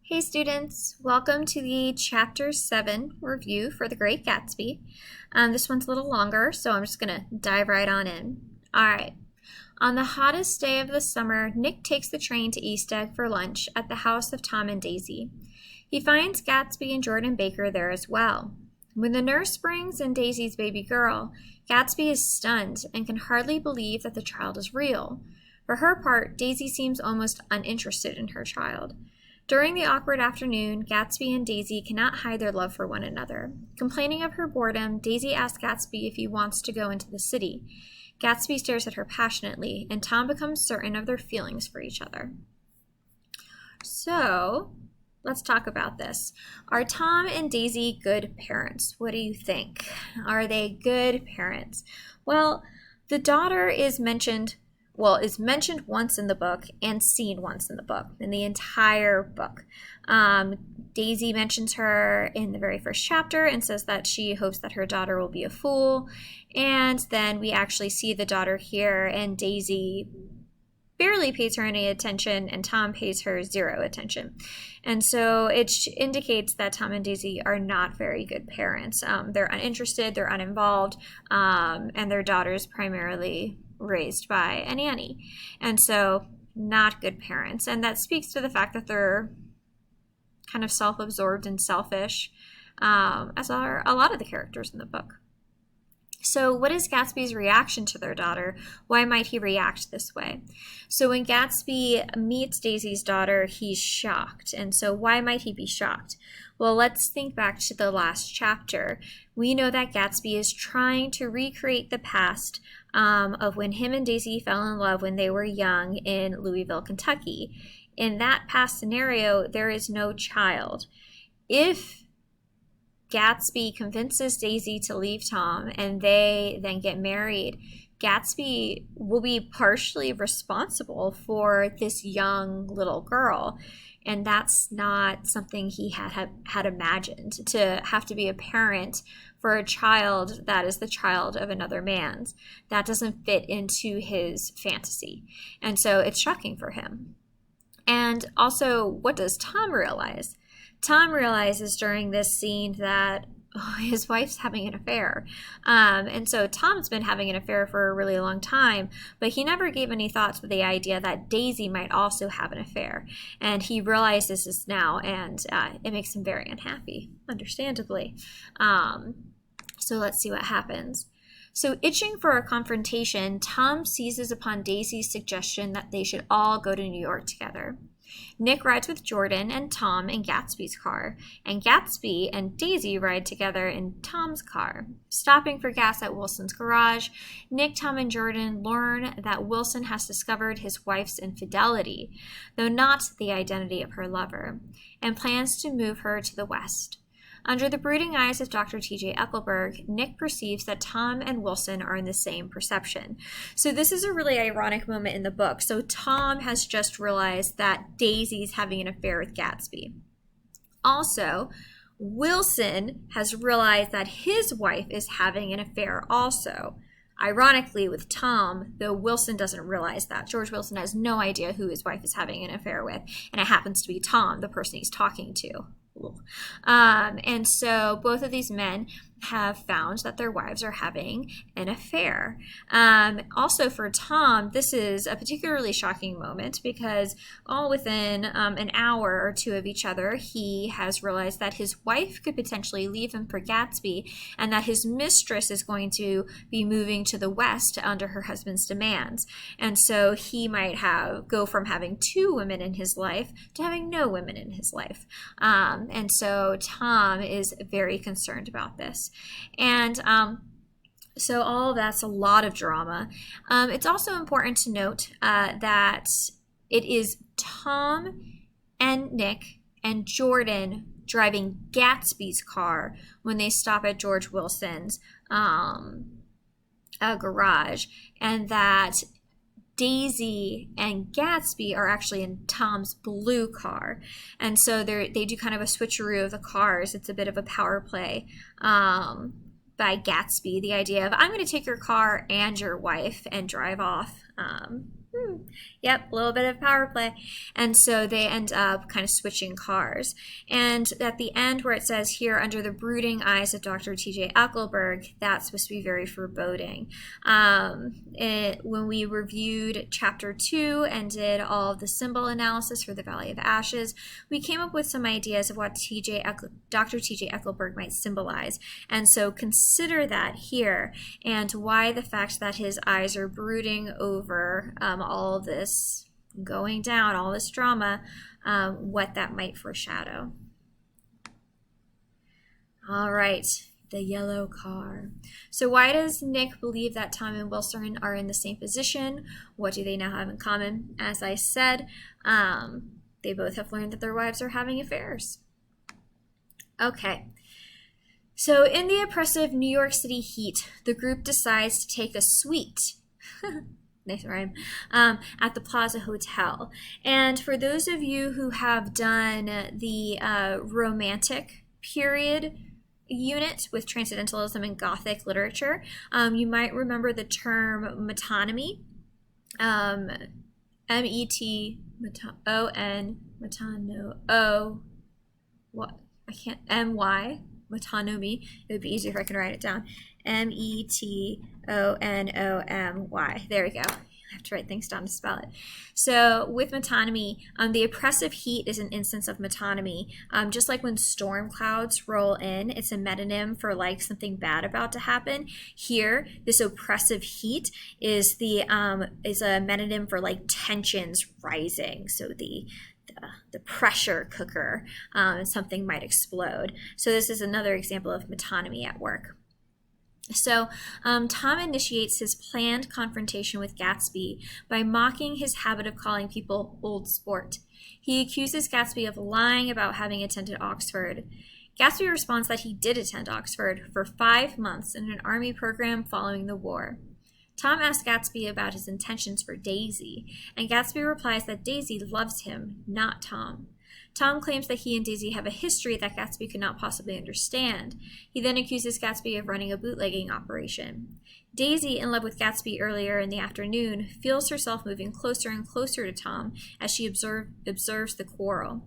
Hey students, welcome to the Chapter 7 review for The Great Gatsby. This one's a little longer, so I'm just going to dive right on in. Alright, on the hottest day of the summer, Nick takes the train to East Egg for lunch at the house of Tom and Daisy. He finds Gatsby and Jordan Baker there as well. When the nurse brings in Daisy's baby girl, Gatsby is stunned and can hardly believe that the child is real. For her part, Daisy seems almost uninterested in her child. During the awkward afternoon, Gatsby and Daisy cannot hide their love for one another. Complaining of her boredom, Daisy asks Gatsby if he wants to go into the city. Gatsby stares at her passionately, and Tom becomes certain of their feelings for each other. So, let's talk about this. Are Tom and Daisy good parents? What do you think? Are they good parents? Well, the daughter is mentioned once in the book and seen once in the book, in the entire book. Daisy mentions her in the very first chapter and says that she hopes that her daughter will be a fool. And then we actually see the daughter here, and Daisy barely pays her any attention, and Tom pays her zero attention. And so it indicates that Tom and Daisy are not very good parents. They're uninterested, they're uninvolved, and their daughter's primarily raised by a nanny. And so not good parents. And that speaks to the fact that they're kind of self-absorbed and selfish, as are a lot of the characters in the book. So what is Gatsby's reaction to their daughter? Why might he react this way? So when Gatsby meets Daisy's daughter, he's shocked. And so why might he be shocked? Well, let's think back to the last chapter. We know that Gatsby is trying to recreate the past of when him and Daisy fell in love when they were young in Louisville, Kentucky. In that past scenario, there is no child. If Gatsby convinces Daisy to leave Tom and they then get married, Gatsby will be partially responsible for this young little girl. And that's not something he had imagined, to have to be a parent for a child that is the child of another man's. That doesn't fit into his fantasy. And so it's shocking for him. And also, what does Tom realize? Tom realizes during this scene that his wife's having an affair. And so Tom's been having an affair for a really long time, but he never gave any thought to the idea that Daisy might also have an affair. And he realizes this now, and it makes him very unhappy, understandably. So let's see what happens. So itching for a confrontation, Tom seizes upon Daisy's suggestion that they should all go to New York together. Nick rides with Jordan and Tom in Gatsby's car, and Gatsby and Daisy ride together in Tom's car. Stopping for gas at Wilson's garage, Nick, Tom, and Jordan learn that Wilson has discovered his wife's infidelity, though not the identity of her lover, and plans to move her to the West. Under the brooding eyes of Dr. T.J. Eckelberg, Nick perceives that Tom and Wilson are in the same perception. So this is a really ironic moment in the book. So Tom has just realized that Daisy's having an affair with Gatsby. Also, Wilson has realized that his wife is having an affair also. Ironically, with Tom, though Wilson doesn't realize that. George Wilson has no idea who his wife is having an affair with, and it happens to be Tom, the person he's talking to. And so both of these men have found that their wives are having an affair. Also for Tom, this is a particularly shocking moment because all within an hour or two of each other, he has realized that his wife could potentially leave him for Gatsby, and that his mistress is going to be moving to the West under her husband's demands. And so he might go from having two women in his life to having no women in his life. And so Tom is very concerned about this. And so all of that's a lot of drama. It's also important to note that it is Tom and Nick and Jordan driving Gatsby's car when they stop at George Wilson's garage, and that Daisy and Gatsby are actually in Tom's blue car. And so they do kind of a switcheroo of the cars. It's a bit of a power play by Gatsby. The idea of, I'm going to take your car and your wife and drive off Yep, a little bit of power play. And so they end up kind of switching cars. And at the end, where it says here, under the brooding eyes of Dr. T.J. Eckleberg, that's supposed to be very foreboding. When we reviewed chapter 2 and did all of the symbol analysis for the Valley of Ashes, we came up with some ideas of what Dr. T.J. Eckleberg might symbolize. And so consider that here, and why the fact that his eyes are brooding over all of this going down, all this drama, what that might foreshadow. All right, the yellow car. So why does Nick believe that Tom and Wilson are in the same position? What do they now have in common? As I said, they both have learned that their wives are having affairs. Okay. So in the oppressive New York City heat, the group decides to take a suite. Nice rhyme. At the Plaza Hotel. And for those of you who have done the Romantic period unit with Transcendentalism and Gothic literature, you might remember the term metonymy. M-E-T-O-N, metano, what? I can't, M-Y, metonymy. It would be easier if I could write it down. M-E-T-O-N-O-M-Y. There we go. I have to write things down to spell it. So with metonymy, the oppressive heat is an instance of metonymy. Just like when storm clouds roll in, it's a metonym for like something bad about to happen. Here, this oppressive heat is a metonym for like tensions rising. So the pressure cooker, something might explode. So this is another example of metonymy at work. So Tom initiates his planned confrontation with Gatsby by mocking his habit of calling people old sport. He accuses Gatsby of lying about having attended Oxford. Gatsby responds that he did attend Oxford for 5 months in an army program following the war. Tom asks Gatsby about his intentions for Daisy, and Gatsby replies that Daisy loves him, not Tom. Tom claims that he and Daisy have a history that Gatsby could not possibly understand. He then accuses Gatsby of running a bootlegging operation. Daisy, in love with Gatsby earlier in the afternoon, feels herself moving closer and closer to Tom as she observes the quarrel.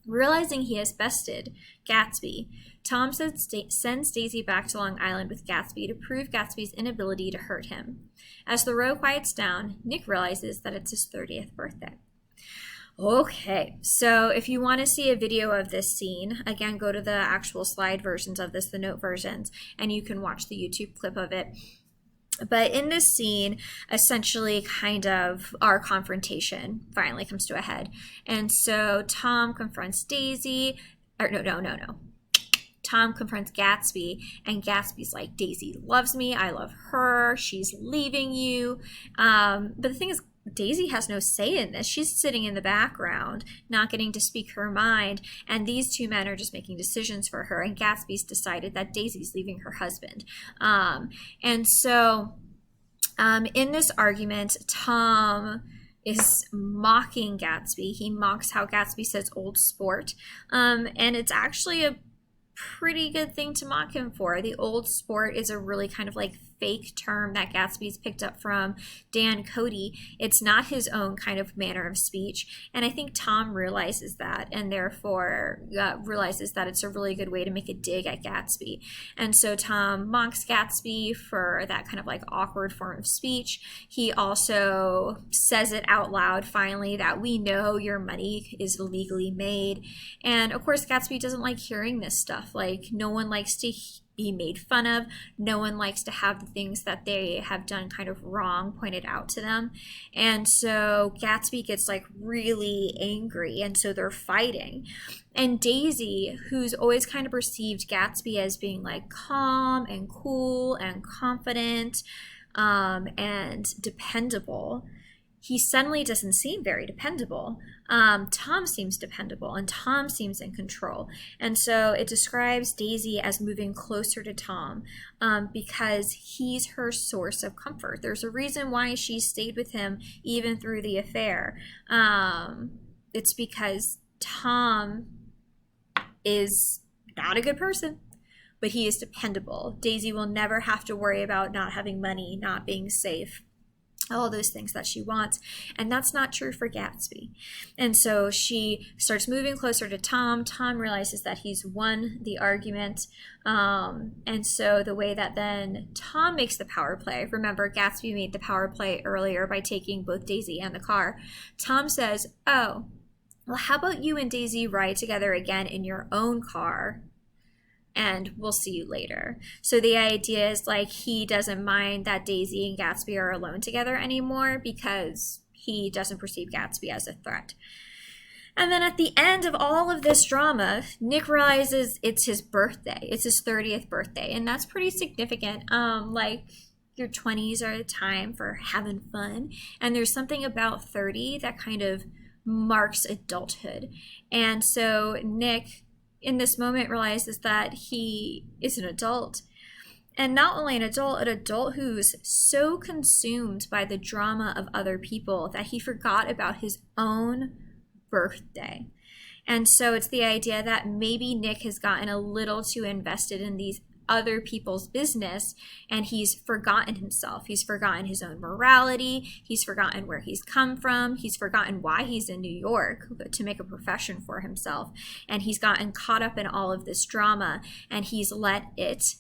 Realizing he has bested Gatsby, Tom sends Daisy back to Long Island with Gatsby to prove Gatsby's inability to hurt him. As the row quiets down, Nick realizes that it's his 30th birthday. Okay, so if you want to see a video of this scene, again, go to the actual slide versions of this, the note versions, and you can watch the YouTube clip of it. But in this scene, essentially kind of our confrontation finally comes to a head. And so Tom confronts Daisy, or no. Tom confronts Gatsby, and Gatsby's like, Daisy loves me, I love her, she's leaving you. But the thing is, Daisy has no say in this. She's sitting in the background, not getting to speak her mind, and these two men are just making decisions for her, and Gatsby's decided that Daisy's leaving her husband. And so in this argument, Tom is mocking Gatsby. He mocks how Gatsby says old sport, and it's actually a pretty good thing to mock him for. The old sport is a really kind of like fake term that Gatsby's picked up from Dan Cody. It's not his own kind of manner of speech, and I think Tom realizes that, and therefore realizes that it's a really good way to make a dig at Gatsby. And so Tom mocks Gatsby for that kind of like awkward form of speech. He also says it out loud finally that we know your money is legally made, and of course Gatsby doesn't like hearing this stuff. Like, no one likes to be made fun of. No one likes to have the things that they have done kind of wrong pointed out to them. And so Gatsby gets like really angry, and so they're fighting. And Daisy, who's always kind of perceived Gatsby as being like calm and cool and confident and dependable, he suddenly doesn't seem very dependable. Tom seems dependable, and Tom seems in control. And so it describes Daisy as moving closer to Tom because he's her source of comfort. There's a reason why she stayed with him even through the affair. It's because Tom is not a good person, but he is dependable. Daisy will never have to worry about not having money, not being safe. all those things that she wants. And that's not true for Gatsby. And so she starts moving closer to Tom. Tom realizes that he's won the argument. And so the way that then Tom makes the power play, remember Gatsby made the power play earlier by taking both Daisy and the car. Tom says, oh, well, how about you and Daisy ride together again in your own car? And we'll see you later. So the idea is like he doesn't mind that Daisy and Gatsby are alone together anymore because he doesn't perceive Gatsby as a threat. And then at the end of all of this drama, Nick realizes it's his birthday. It's his 30th birthday, and that's pretty significant. Like your 20s are the time for having fun, and there's something about 30 that kind of marks adulthood. And so Nick in this moment realizes that he is an adult, and not only an adult who's so consumed by the drama of other people that he forgot about his own birthday. And so it's the idea that maybe Nick has gotten a little too invested in these other people's business, and he's forgotten himself. He's forgotten his own morality. He's forgotten where he's come from. He's forgotten why he's in New York to make a profession for himself. And he's gotten caught up in all of this drama, and he's let it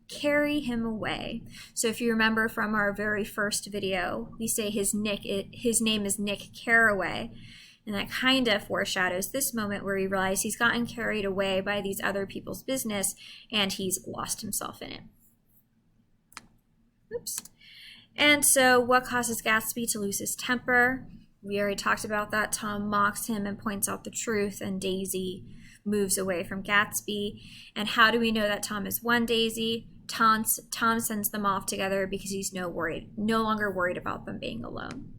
carry him away. So if you remember from our very first video, we say his name is Nick Carraway. And that kind of foreshadows this moment where he realizes he's gotten carried away by these other people's business and he's lost himself in it. Oops. And so what causes Gatsby to lose his temper? We already talked about that. Tom mocks him and points out the truth, and Daisy moves away from Gatsby. And how do we know that Tom has won Daisy? Tom sends them off together because he's no longer worried about them being alone.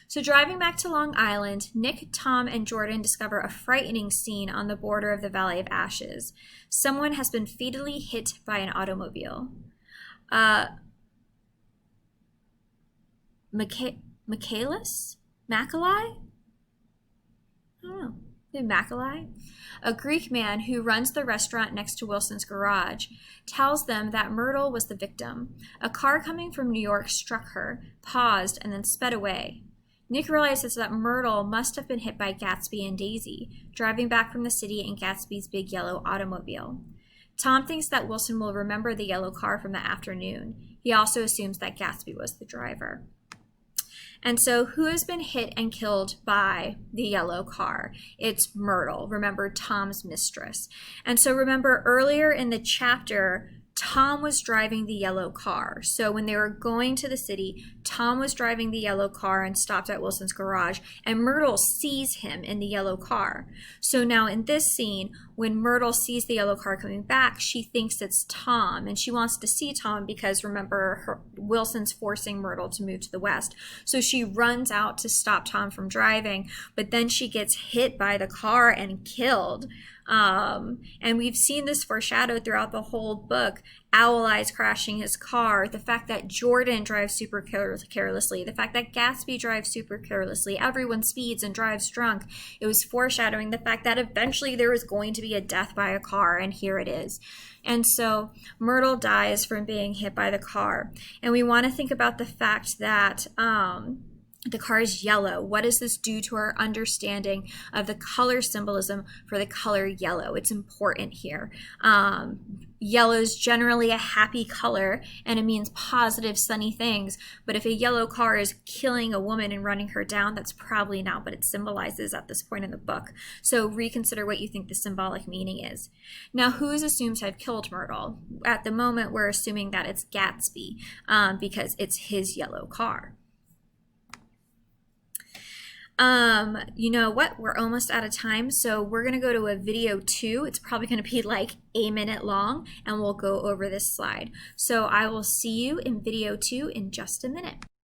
So driving back to Long Island, Nick, Tom, and Jordan discover a frightening scene on the border of the Valley of Ashes. Someone has been fatally hit by an automobile. Michaelis? Macaulay? I don't know. Macaulay? A Greek man who runs the restaurant next to Wilson's garage tells them that Myrtle was the victim. A car coming from New York struck her, paused, and then sped away. Nick realizes that Myrtle must have been hit by Gatsby and Daisy, driving back from the city in Gatsby's big yellow automobile. Tom thinks that Wilson will remember the yellow car from the afternoon. He also assumes that Gatsby was the driver. And so who has been hit and killed by the yellow car? It's Myrtle, remember, Tom's mistress. And so remember earlier in the chapter, Tom was driving the yellow car. So when they were going to the city, Tom was driving the yellow car and stopped at Wilson's garage, and Myrtle sees him in the yellow car. So now in this scene, when Myrtle sees the yellow car coming back, she thinks it's Tom, and she wants to see Tom because, remember, Wilson's forcing Myrtle to move to the west. So she runs out to stop Tom from driving, but then she gets hit by the car and killed. And we've seen this foreshadowed throughout the whole book. Owl Eyes crashing his car, the fact that Jordan drives super carelessly, the fact that Gatsby drives super carelessly, everyone speeds and drives drunk. It was foreshadowing the fact that eventually there was going to be a death by a car, and here it is. And so Myrtle dies from being hit by the car. And we want to think about the fact that the car is yellow. What does this do to our understanding of the color symbolism for the color yellow? It's important here. Yellow is generally a happy color, and it means positive, sunny things. But if a yellow car is killing a woman and running her down, that's probably not what it symbolizes at this point in the book. So reconsider what you think the symbolic meaning is. Now, who is assumed to have killed Myrtle? At the moment, we're assuming that it's Gatsby because it's his yellow car. You know what? We're almost out of time, so we're going to go to a video 2. It's probably going to be like a minute long, and we'll go over this slide. So I will see you in video 2 in just a minute.